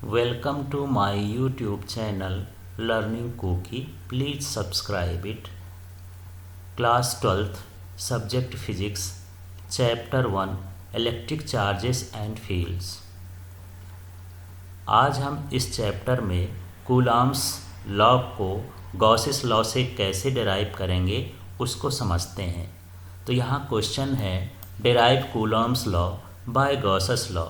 Welcome to my YouTube channel Learning Cookie. Please subscribe it. Class 12th Subject Physics Chapter 1 Electric Charges and Fields. आज हम इस chapter में Coulomb's law को Gauss's law से कैसे derive करेंगे उसको समझते हैं। तो यहाँ क्वेश्चन है derive Coulomb's law by Gauss's law.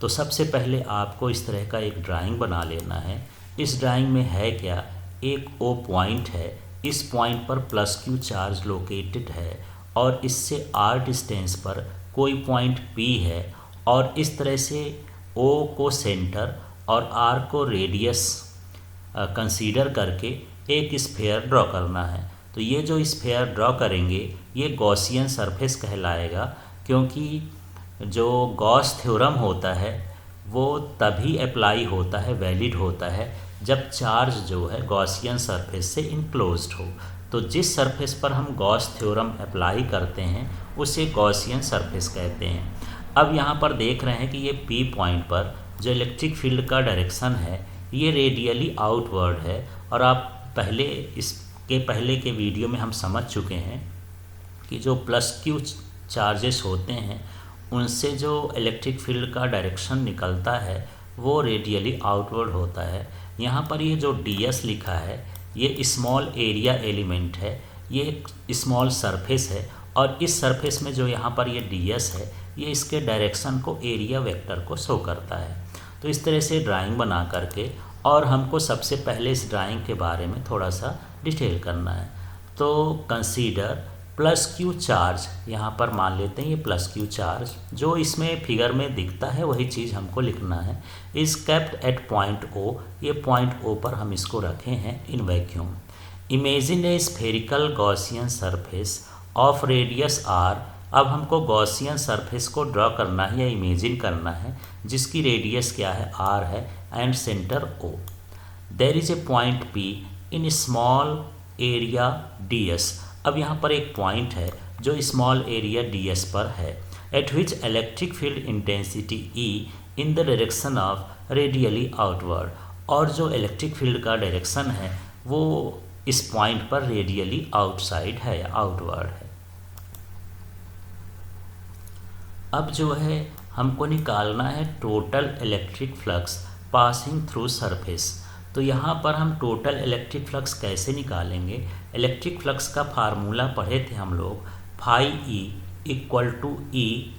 तो सबसे पहले आपको इस तरह का एक ड्राइंग बना लेना है। इस ड्राइंग में है क्या, एक ओ पॉइंट है, इस पॉइंट पर प्लस क्यू चार्ज लोकेटेड है और इससे आर डिस्टेंस पर कोई पॉइंट पी है और इस तरह से ओ को सेंटर और आर को रेडियस कंसीडर करके एक स्फेयर ड्रॉ करना है। तो ये जो स्फेयर ड्रॉ करेंगे ये गॉसियन सरफेस कहलाएगा, क्योंकि जो गॉस थ्योरम होता है वो तभी अप्लाई होता है, वैलिड होता है, जब चार्ज जो है गॉसियन सरफेस से इनक्लोज्ड हो। तो जिस सरफेस पर हम गॉस थ्योरम अप्लाई करते हैं उसे गॉसियन सरफेस कहते हैं। अब यहाँ पर देख रहे हैं कि ये पी पॉइंट पर जो इलेक्ट्रिक फील्ड का डायरेक्शन है ये रेडियली आउटवर्ड है, और आप इसके पहले के वीडियो में हम समझ चुके हैं कि जो प्लस क्यू चार्जेस होते हैं उनसे जो इलेक्ट्रिक फील्ड का डायरेक्शन निकलता है वो रेडियली आउटवर्ड होता है। यहाँ पर ये जो ds लिखा है ये स्मॉल एरिया एलिमेंट है, ये एक स्मॉल सरफेस है और इस सरफेस में जो यहाँ पर ये ds है ये इसके डायरेक्शन को एरिया वेक्टर को शो करता है। तो इस तरह से ड्राइंग बना करके, और हमको सबसे पहले इस ड्राइंग के बारे में थोड़ा सा डिटेल करना है। तो कंसीडर प्लस क्यू चार्ज, यहाँ पर मान लेते हैं ये प्लस क्यू चार्ज जो इसमें फिगर में दिखता है वही चीज़ हमको लिखना है। Is kept at point O, ये पॉइंट ओ पर हम इसको रखे हैं in vacuum. Imagine a spherical Gaussian surface of radius R. अब हमको गॉसियन सरफेस को ड्रॉ करना है या इमेजिन करना है जिसकी रेडियस क्या है, आर है, and centre O. There is a point P in small area ds। अब यहाँ पर एक पॉइंट है जो स्मॉल एरिया ds पर है, eight which electric field intensity E in the direction of radially outward. और जो इलेक्ट्रिक फील्ड का डायरेक्शन है वो इस पॉइंट पर रेडियली आउटसाइड है या आउटवर्ड है। अब जो है हमको निकालना है total electric flux passing through surface. तो यहाँ पर हम टोटल इलेक्ट्रिक फ्लक्स कैसे निकालेंगे। इलेक्ट्रिक फ्लक्स का फार्मूला पढ़े थे हम लोग, phi E equal to E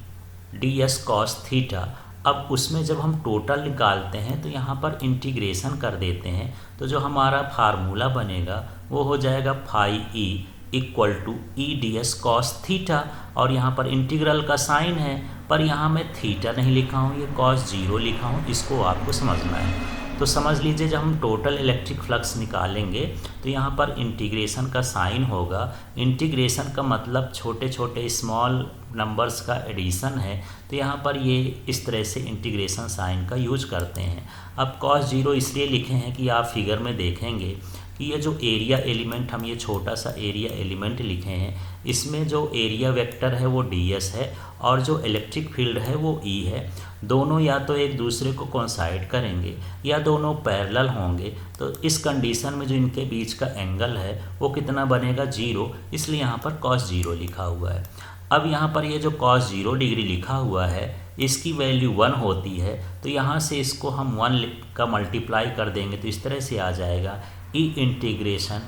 D S cos theta. अब उसमें जब हम टोटल निकालते हैं तो यहाँ पर इंटीग्रेशन कर देते हैं, तो जो हमारा फार्मूला बनेगा वो हो जाएगा phi E equal to E D S cos theta. और यहाँ पर इंटीग्रल का साइन है, पर यहाँ मैं थीटा नहीं लिखा हूँ, ये कॉस जीरो लिखा हूँ, इसको आपको समझना है। तो समझ लीजिए जब हम टोटल इलेक्ट्रिक फ्लक्स निकालेंगे तो यहाँ पर इंटीग्रेशन का साइन होगा। इंटीग्रेशन का मतलब छोटे छोटे स्मॉल नंबर्स का एडिशन है, तो यहाँ पर ये इस तरह से इंटीग्रेशन साइन का यूज करते हैं। अब कॉस जीरो इसलिए लिखे हैं कि आप फिगर में देखेंगे कि ये जो एरिया एलिमेंट, हम ये छोटा सा एरिया एलिमेंट लिखे हैं, इसमें जो एरिया वेक्टर है वो ds है और जो इलेक्ट्रिक फील्ड है वो E है। दोनों या तो एक दूसरे को कोइंसाइड करेंगे या दोनों पैरेलल होंगे। तो इस कंडीशन में जो इनके बीच का एंगल है वो कितना बनेगा, 0, इसलिए यहाँ पर cos 0 लिखा हुआ है। अब यहाँ पर ये जो cos 0 डिग्री लिखा हुआ है इसकी वैल्यू 1 होती है, तो यहाँ से इसको हम 1 का मल्टीप्लाई कर देंगे तो इस तरह से आ जाएगा ई इंटीग्रेशन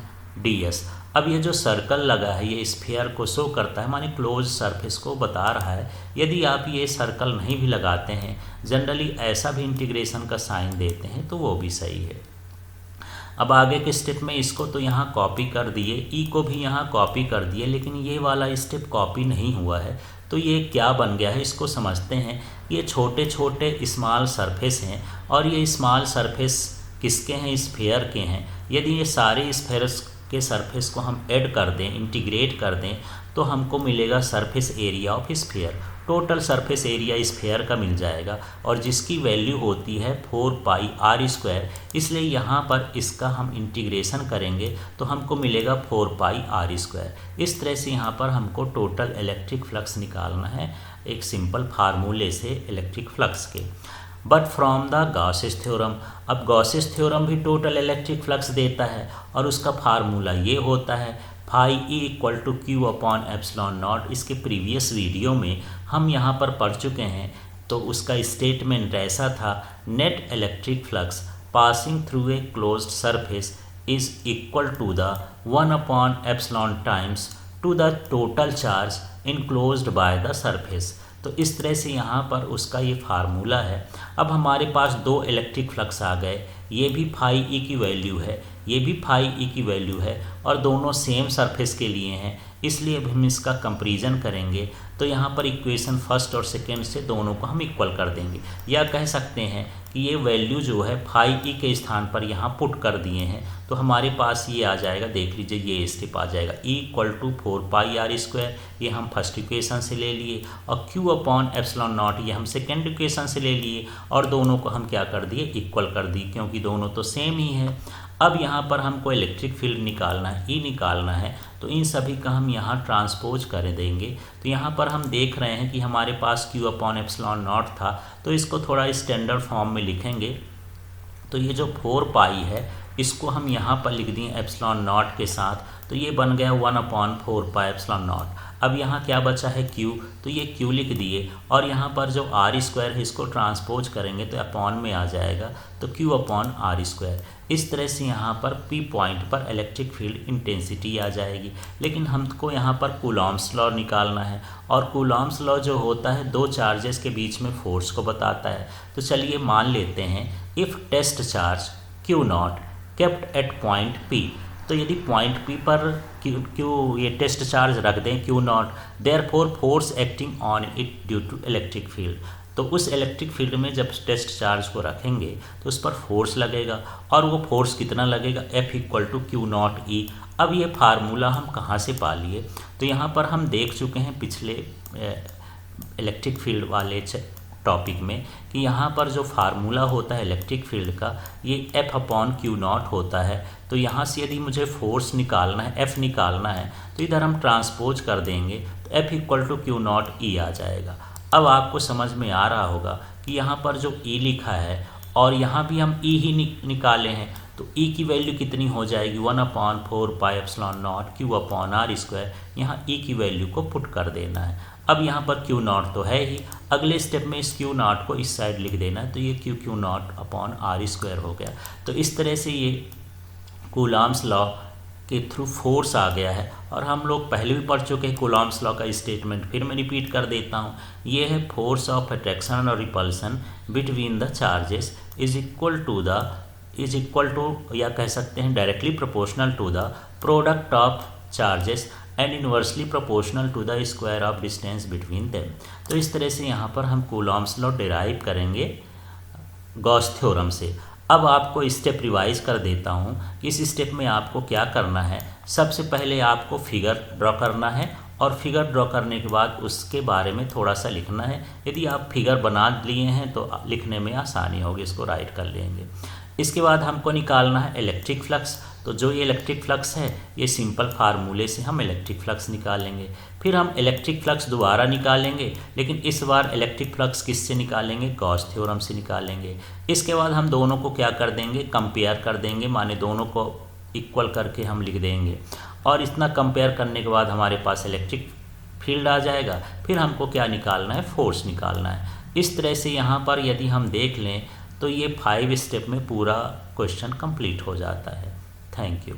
ds। अब ये जो सर्कल लगा है ये स्फीयर को शो करता है, माने क्लोज सरफेस को बता रहा है। यदि आप ये सर्कल नहीं भी लगाते हैं, जनरली ऐसा भी इंटीग्रेशन का साइन देते हैं तो वो भी सही है। अब आगे के स्टेप में इसको तो यहाँ कॉपी कर दिए, ई को भी यहाँ कॉपी कर दिए, लेकिन ये वाला स्टेप कॉपी नहीं हुआ है। तो ये क्या बन गया है इसको समझते हैं। ये छोटे छोटे स्मॉल सरफेस हैं और ये स्मॉल सरफेस किसके हैं, स्फीयर के हैं। यदि ये सारे स्फीयर्स के सरफेस को हम ऐड कर दें, इंटीग्रेट कर दें, तो हमको मिलेगा surface area of sphere. Total surface area sphere का मिल जाएगा और जिसकी वैल्यू होती है 4 पाई आर स्क्वायर। इसलिए यहाँ पर इसका हम इंटीग्रेशन करेंगे तो हमको मिलेगा 4 पाई आर स्क्वायर। इस तरह से यहाँ पर हमको टोटल इलेक्ट्रिक फ्लक्स निकालना है एक सिंपल फार्मूले से इलेक्ट्रिक फ्लक्स के। But from the Gauss's theorem. अब गॉसेस थ्योरम भी टोटल इलेक्ट्रिक फ्लक्स देता है और उसका फार्मूला ये होता है phi E equal to Q upon epsilon naught. इसके प्रीवियस वीडियो में हम यहाँ पर पढ़ चुके हैं, तो उसका स्टेटमेंट ऐसा था, net electric flux passing through a closed surface is equal to the 1 upon epsilon times to the total charge enclosed by the surface. तो इस तरह से यहाँ पर उसका ये फार्मूला है। अब हमारे पास दो इलेक्ट्रिक फ्लक्स आ गए, ये भी फाई ई की वैल्यू है, ये भी फाई ई की वैल्यू है और दोनों सेम सरफेस के लिए हैं, इसलिए अब हम इसका कंपैरिजन करेंगे। तो यहाँ पर इक्वेशन फर्स्ट और सेकेंड से दोनों को हम इक्वल कर देंगे, या कह सकते हैं कि ये वैल्यू जो है फाई ई के स्थान पर यहाँ पुट कर दिए हैं, तो हमारे पास ये आ जाएगा, देख लीजिए ये स्टेप आ जाएगा E equal to 4 pi R square, ये हम फर्स्ट इक्वेशन से ले लिए, और क्यू अपॉन एप्सिलॉन नॉट ये हम सेकेंड इक्वेशन से ले लिए, और दोनों को हम क्या कर दिए, इक्वल कर दिए, क्योंकि दोनों तो सेम ही है। अब यहाँ पर हमको इलेक्ट्रिक फील्ड निकालना है, ई निकालना है, तो इन सभी का हम यहाँ ट्रांसपोज कर देंगे। तो यहाँ पर हम देख रहे हैं कि हमारे पास क्यू अपॉन एप्सिलॉन नॉट था, तो इसको थोड़ा स्टैंडर्ड फॉर्म में लिखेंगे। तो ये जो 4 पाई है इसको हम यहाँ पर लिख दिए एप्सिलॉन नॉट के साथ, तो ये बन गया 1 अपॉन 4 पाई एप्सिलॉन नॉट। अब यहाँ क्या बचा है Q, तो ये Q लिख दिए, और यहाँ पर जो आर स्क्वायर है इसको ट्रांसपोज करेंगे तो अपॉन में आ जाएगा, तो Q अपॉन आर स्क्वायर। इस तरह से यहाँ पर P पॉइंट पर इलेक्ट्रिक फील्ड इंटेंसिटी आ जाएगी। लेकिन हमको यहाँ पर कूलॉम्स लॉ निकालना है, और कूलॉम्स लॉ जो होता है दो चार्जेस के बीच में फोर्स को बताता है। तो चलिए मान लेते हैं if test charge Q naught kept at point P, तो यदि पॉइंट P पर क्यू ये टेस्ट चार्ज रख दें Q naught, therefore force acting on it due to electric field, तो उस इलेक्ट्रिक फील्ड में जब टेस्ट चार्ज को रखेंगे तो उस पर फोर्स लगेगा, और वो फोर्स कितना लगेगा, F equal to Q naught E. अब ये फार्मूला हम कहाँ से पा लिए, तो यहाँ पर हम देख चुके हैं पिछले इलेक्ट्रिक फील्ड वाले टॉपिक में कि यहाँ पर जो फार्मूला होता है इलेक्ट्रिक फील्ड का, ये F अपॉन क्यू नॉट होता है। तो यहाँ से यदि मुझे फोर्स निकालना है, F निकालना है, तो इधर हम ट्रांसपोज कर देंगे, तो F equal to Q naught E आ जाएगा। अब आपको समझ में आ रहा होगा कि यहाँ पर जो E लिखा है और यहाँ भी हम E ही निकाले हैं, तो E की वैल्यू कितनी हो जाएगी, 1 upon 4 pi epsilon naught Q upon are square. यहाँ E की वैल्यू को पुट कर देना है। अब यहाँ पर Q नॉट तो है ही, अगले स्टेप में इस Q नॉट को इस साइड लिख देना है, तो ये Q naught upon are square हो गया। तो इस तरह से ये कूलॉम्स लॉ के थ्रू फोर्स आ गया है, और हम लोग पहले भी पढ़ चुके हैं कूलॉम्स लॉ का स्टेटमेंट, फिर मैं रिपीट कर देता हूँ। ये है फोर्स ऑफ अट्रैक्शन और repulsion between the charges is equal to या कह सकते हैं directly proportional to the product of charges and inversely proportional to the square of distance between them. तो इस तरह से यहाँ पर हम कूलॉम्स लॉ डिराइव करेंगे गॉस थ्योरम से। अब आपको स्टेप रिवाइज कर देता हूँ। इस स्टेप में आपको क्या करना है, सबसे पहले आपको फिगर ड्रॉ करना है, और फिगर ड्रॉ करने के बाद उसके बारे में थोड़ा सा लिखना है। यदि आप फिगर बना लिए हैं तो लिखने में आसानी होगी, इसको राइट कर लेंगे। इसके बाद हमको निकालना है इलेक्ट्रिक फ्लक्स। तो जो ये इलेक्ट्रिक फ्लक्स है, ये सिंपल फार्मूले से हम इलेक्ट्रिक फ्लक्स निकालेंगे। फिर हम इलेक्ट्रिक फ्लक्स दोबारा निकालेंगे, लेकिन इस बार इलेक्ट्रिक फ्लक्स किससे निकालेंगे, गॉस थ्योरम से निकालेंगे। इसके बाद हम दोनों को क्या कर देंगे, कंपेयर कर देंगे, माने दोनों को इक्वल करके हम लिख देंगे, और इतना कंपेयर करने के बाद हमारे पास इलेक्ट्रिक फील्ड आ जाएगा। फिर हमको क्या निकालना है, फोर्स निकालना है। इस तरह से यहाँ पर यदि हम देख लें तो ये 5 स्टेप में पूरा क्वेश्चन कंप्लीट हो जाता है। Thank you.